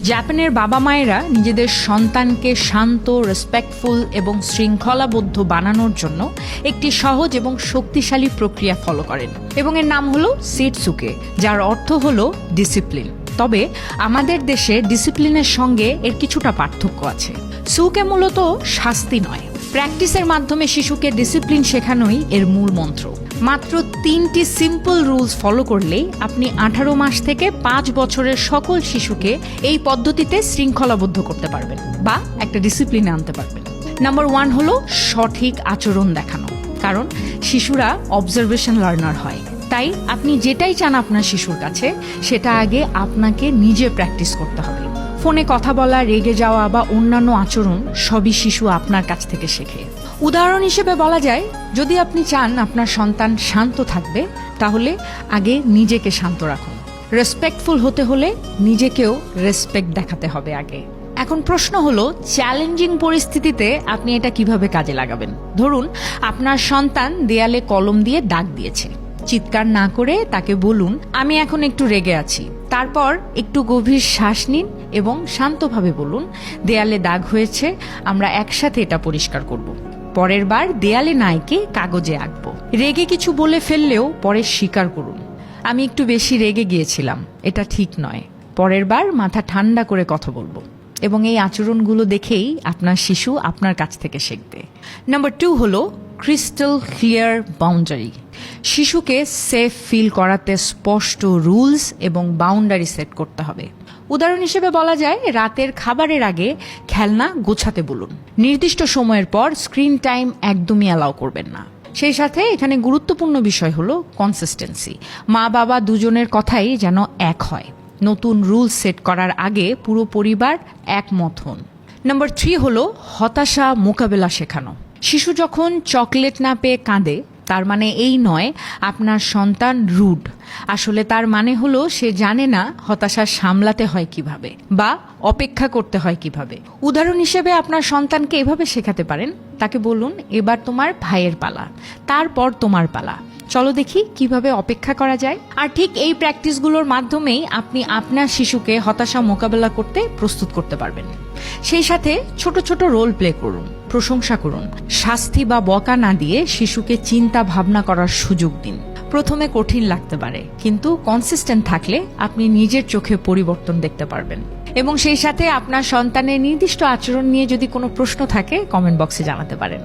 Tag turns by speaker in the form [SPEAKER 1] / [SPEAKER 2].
[SPEAKER 1] জাপানের বাবা মায়েরা নিজেদের সন্তানকে শান্ত, রেসপেক্টফুল এবং শৃঙ্খলাবদ্ধ বানানোর জন্য একটি সহজ এবং শক্তিশালী প্রক্রিয়া ফলো করেন এবং এর নাম হলো সিটসুকে, যার অর্থ হলো ডিসিপ্লিন। তবে আমাদের দেশে ডিসিপ্লিনের সঙ্গে এর কিছুটা পার্থক্য আছে। সুকে মূলত শাস্তি নয়, প্র্যাকটিসের মাধ্যমে শিশুকে ডিসিপ্লিন শেখানোই এর মূল মন্ত্র। মাত্র 3টি সিম্পল রুলস ফলো করলেই আপনি 18 মাস থেকে 5 বছরের সকল শিশুকে এই পদ্ধতিতে শৃঙ্খলাবদ্ধ করতে পারবেন বা একটা ডিসিপ্লিনে আনতে পারবেন। নাম্বার 1 হলো সঠিক আচরণ দেখানো, কারণ শিশুরা অবজারভেশন লার্নার হয়। তাই আপনি যেটাই চান আপনার শিশুর কাছে, সেটা আগে আপনাকে নিজে প্র্যাকটিস করতে হবে। ফোনে কথা বলা, রেগে যাওয়া বা অন্যান্য আচরণ সবই শিশু আপনার কাছ থেকে শেখে। উদাহরণ হিসেবে বলা যায়, যদি আপনি চান আপনার সন্তান শান্ত থাকবে, তাহলে আগে নিজেকে শান্ত রাখুন। রেসপেক্টফুল হতে হলে নিজেকেও রেসপেক্ট দেখাতে হবে আগে। এখন প্রশ্ন হলো, চ্যালেঞ্জিং পরিস্থিতিতে আপনি এটা কিভাবে কাজে লাগাবেন? ধরুন আপনার সন্তান দেয়ালে কলম দিয়ে দাগ দিয়েছে। চিৎকার না করে তাকে বলুন, আমি এখন একটু রেগে আছি। তারপর একটু গভীর শ্বাস নিন এবং শান্তভাবে বলুন, দেয়ালে দাগ হয়েছে, আমরা একসাথে এটা পরিষ্কার করব। পরের বার দেয়ালে না এঁকে কাগজে আঁকবো। রেগে কিছু বলে ফেললেও পরে স্বীকার করুন, আমি একটু বেশি রেগে গিয়েছিলাম, এটা ঠিক নয়, পরের বার মাথা ঠান্ডা করে কথা বলবো। এবং এই আচরণগুলো দেখেই আপনার শিশু আপনার কাছ থেকে শিখবে। নাম্বার 2 হলো ক্রিস্টাল ক্লিয়ার বাউন্ডারি। শিশুকে সেফ ফিল করাতে স্পষ্ট রুলস এবং বাউন্ডারি সেট করতে হবে। উদাহরণ হিসেবে বলা যায়, রাতের খাবারের আগে খেলনা গোছাতে বলুন। নির্দিষ্ট সময়ের পর স্ক্রিন টাইম একদমই অ্যালাউ করবেন না। সেই সাথে এখানে গুরুত্বপূর্ণ বিষয় হলো কনসিস্টেন্সি। মা বাবা দুজনের কথাই যেন এক হয়। নতুন রুলস সেট করার আগে পুরো পরিবার একমত হন। নাম্বার 3 হলো হতাশা মোকাবেলা শেখানো। শিশু যখন চকলেট না পেয়ে কাঁদে, তার মানে এই নয় আপনার সন্তান রুড। আসলে তার মানে হলো সে জানে না হতাশা সামলাতে হয় কিভাবে বা অপেক্ষা করতে হয় কিভাবে। উদাহরণ হিসেবে আপনার সন্তানকে এভাবে শেখাতে পারেন, তাকে বলুন, এবার তোমার ভাইয়ের পালা, তারপর তোমার পালা, চলো দেখি কিভাবে অপেক্ষা করা যায়। আর ঠিক এই প্র্যাকটিসগুলোর মাধ্যমেই আপনি আপনার শিশুকে হতাশা মোকাবেলা করতে প্রস্তুত করতে পারবেন। সেই সাথে ছোট ছোট রোল প্লে করুন, প্রশংসা করুন, শাস্তি বা বকা না দিয়ে শিশুকে চিন্তা ভাবনা করার সুযোগ দিন। প্রথমে কঠিন লাগতে পারে, কিন্তু কনসিস্টেন্ট থাকলে আপনি নিজের চোখে পরিবর্তন দেখতে পারবেন। এবং সেই সাথে আপনার সন্তানের নির্দিষ্ট আচরণ নিয়ে যদি কোনো প্রশ্ন থাকে, কমেন্ট বক্সে জানাতে পারেন।